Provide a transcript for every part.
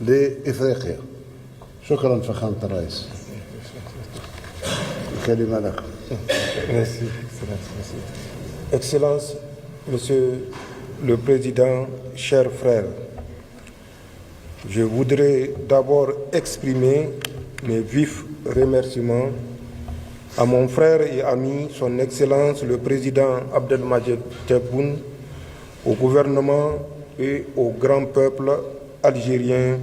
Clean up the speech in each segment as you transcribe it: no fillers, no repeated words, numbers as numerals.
لإفريقيا. شكرا فخامة الرئيس. الكلمة لك. Merci, Excellence, Monsieur le Président, chers frères, je voudrais d'abord exprimer mes vifs remerciements à mon frère et ami, son Excellence le Président Abdelmadjid Tebboune, au gouvernement et au grand peuple algérien,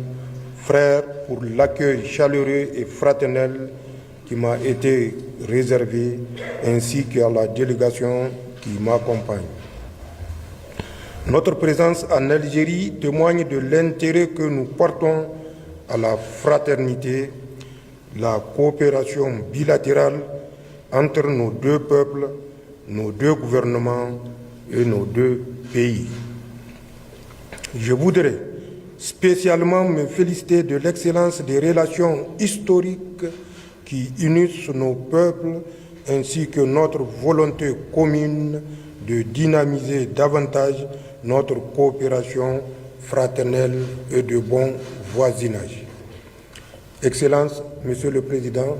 frères, pour l'accueil chaleureux et fraternel qui m'a été réservé, ainsi qu'à la délégation qui m'accompagne. Notre présence en Algérie témoigne de l'intérêt que nous portons à la fraternité, la coopération bilatérale entre nos deux peuples, nos deux gouvernements et nos deux pays. Je voudrais spécialement me féliciter de l'excellence des relations historiques qui unissent nos peuples, ainsi que notre volonté commune de dynamiser davantage notre coopération fraternelle et de bon voisinage. Excellence, Monsieur le Président,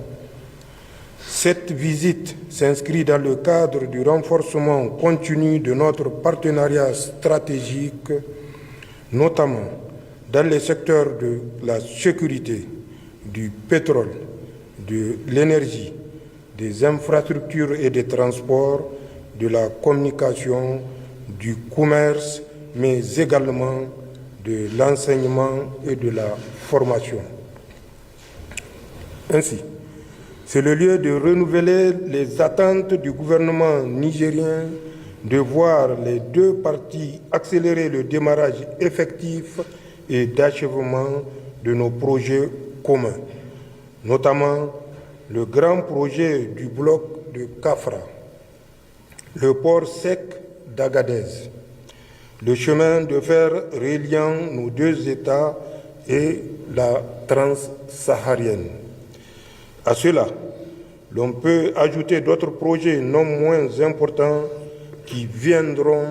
cette visite s'inscrit dans le cadre du renforcement continu de notre partenariat stratégique, notamment dans les secteurs de la sécurité, du pétrole, de l'énergie, des infrastructures et des transports, de la communication, du commerce, mais également de l'enseignement et de la formation. Ainsi, c'est le lieu de renouveler les attentes du gouvernement nigérien de voir les deux parties accélérer le démarrage effectif et d'achèvement de nos projets communs, notamment le grand projet du bloc de Kafra, le port sec d'Agadez, le chemin de fer reliant nos deux États et la transsaharienne. À cela, l'on peut ajouter d'autres projets non moins importants qui viendront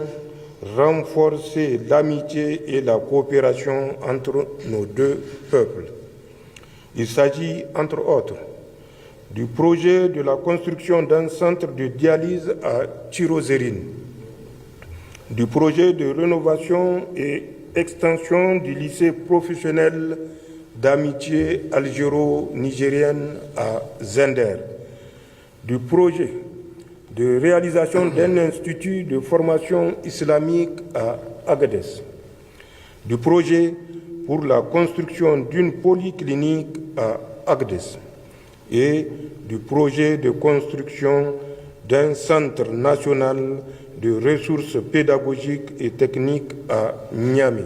renforcer l'amitié et la coopération entre nos deux peuples. Il s'agit, entre autres, du projet de la construction d'un centre de dialyse à Tirozérine, du projet de rénovation et extension du lycée professionnel d'amitié algéro-nigérienne à Zender, du projet de réalisation d'un institut de formation islamique à Agadez, du projet pour la construction d'une polyclinique à Agadez et du projet de construction d'un centre national de ressources pédagogiques et techniques à Niamey.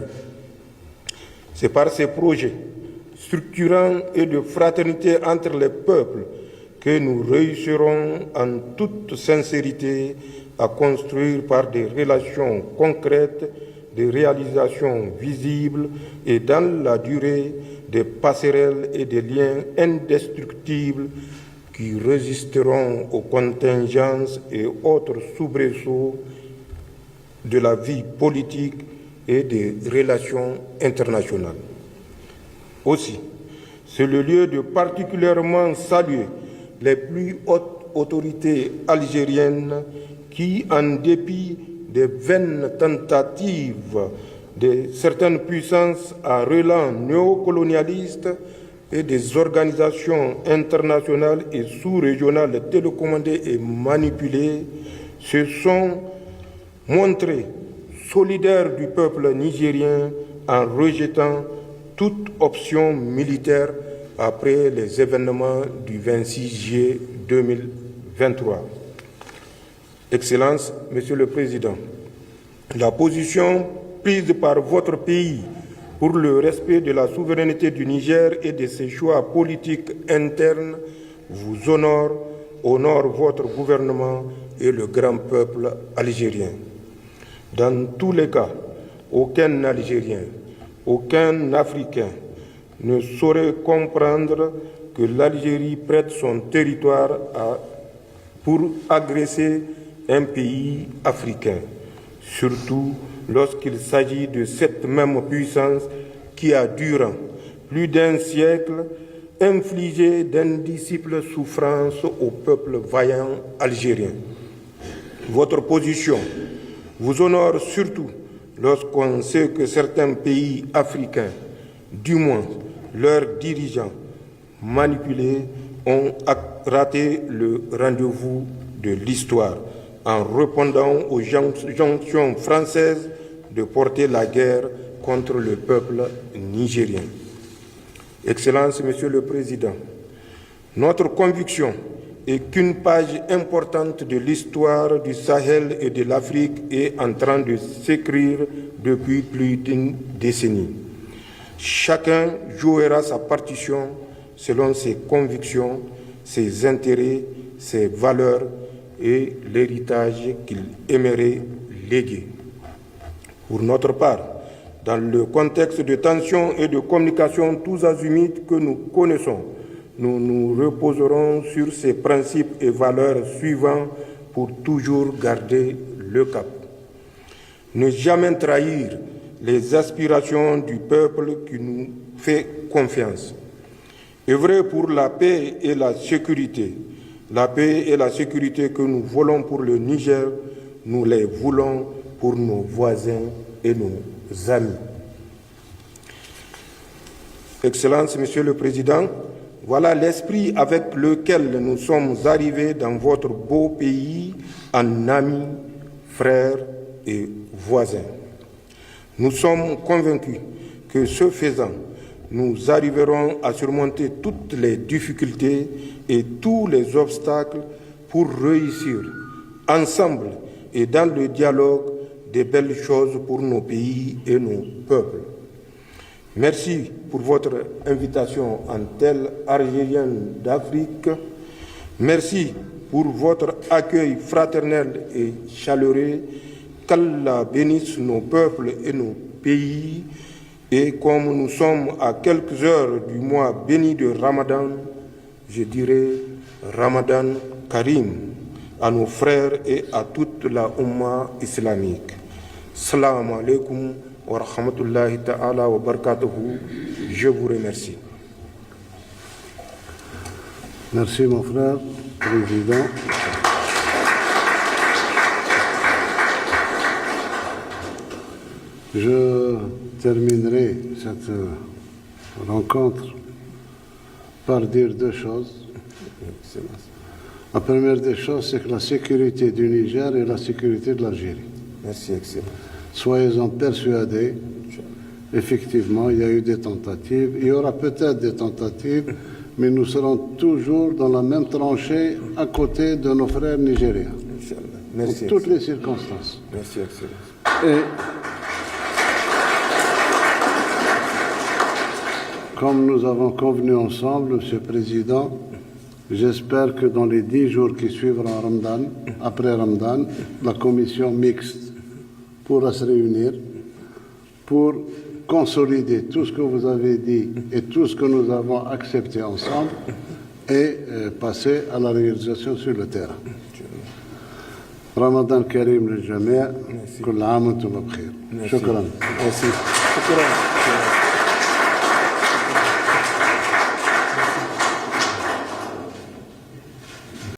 C'est par ces projets structurants et de fraternité entre les peuples que nous réussirons en toute sincérité à construire par des relations concrètes, des réalisations visibles et dans la durée des passerelles et des liens indestructibles qui résisteront aux contingences et autres soubresauts de la vie politique et des relations internationales. Aussi, c'est le lieu de particulièrement saluer les plus hautes autorités algériennes qui, en dépit des vaines tentatives de certaines puissances à relents néocolonialistes et des organisations internationales et sous-régionales télécommandées et manipulées, se sont montrées solidaires du peuple nigérien en rejetant toute option militaire après les événements du 26 juillet 2023. Excellences, Monsieur le Président, la position prise par votre pays pour le respect de la souveraineté du Niger et de ses choix politiques internes vous honore votre gouvernement et le grand peuple algérien. Dans tous les cas, aucun Algérien, aucun Africain ne saurait comprendre que l'Algérie prête son territoire pour agresser un pays africain, surtout lorsqu'il s'agit de cette même puissance qui a, durant plus d'un siècle, infligé d'indicibles souffrances au peuple vaillant algérien. Votre position vous honore surtout lorsqu'on sait que certains pays africains, du moins leurs dirigeants manipulés, ont raté le rendez-vous de l'histoire en répondant aux injonctions françaises de porter la guerre contre le peuple nigérien. Excellence, Monsieur le Président, notre conviction est qu'une page importante de l'histoire du Sahel et de l'Afrique est en train de s'écrire depuis plus d'une décennie. Chacun jouera sa partition selon ses convictions, ses intérêts, ses valeurs et l'héritage qu'il aimerait léguer. Pour notre part, dans le contexte de tensions et de communication tous azimuts que nous connaissons, nous nous reposerons sur ces principes et valeurs suivants pour toujours garder le cap. Ne jamais trahir les aspirations du peuple qui nous fait confiance. Œuvrer pour la paix et la sécurité. La paix et la sécurité que nous voulons pour le Niger, nous les voulons pour nos voisins et nos amis. Excellence, Monsieur le Président, voilà l'esprit avec lequel nous sommes arrivés dans votre beau pays en amis, frères et voisins. Nous sommes convaincus que ce faisant, nous arriverons à surmonter toutes les difficultés et tous les obstacles pour réussir ensemble et dans le dialogue des belles choses pour nos pays et nos peuples. Merci pour votre invitation en telle Algérienne d'Afrique. Merci pour votre accueil fraternel et chaleureux. Qu'Allah bénisse nos peuples et nos pays. Et comme nous sommes à quelques heures du mois béni de Ramadan, je dirais Ramadan Karim à nos frères et à toute la Ummah islamique. Salam alaikum wa rahmatullahi ta'ala wa barakatuhu. Je vous remercie. Merci mon frère, Président. Je terminerai cette rencontre par dire deux choses. La première des choses, c'est que la sécurité du Niger est la sécurité de l'Algérie. Merci, Excellence. Soyez-en persuadés, effectivement, il y a eu des tentatives, il y aura peut-être des tentatives, mais nous serons toujours dans la même tranchée à côté de nos frères nigériens. Merci, pour toutes les circonstances. Merci, Excellence. Et comme nous avons convenu ensemble, Monsieur le Président, j'espère que dans les 10 jours qui suivront Ramadan, après Ramadan, la commission mixte pourra se réunir pour consolider tout ce que vous avez dit et tout ce que nous avons accepté ensemble et passer à la réalisation sur le terrain. Ramadan Karim للجميع كل عام وانتم بخير. شكرا. Merci.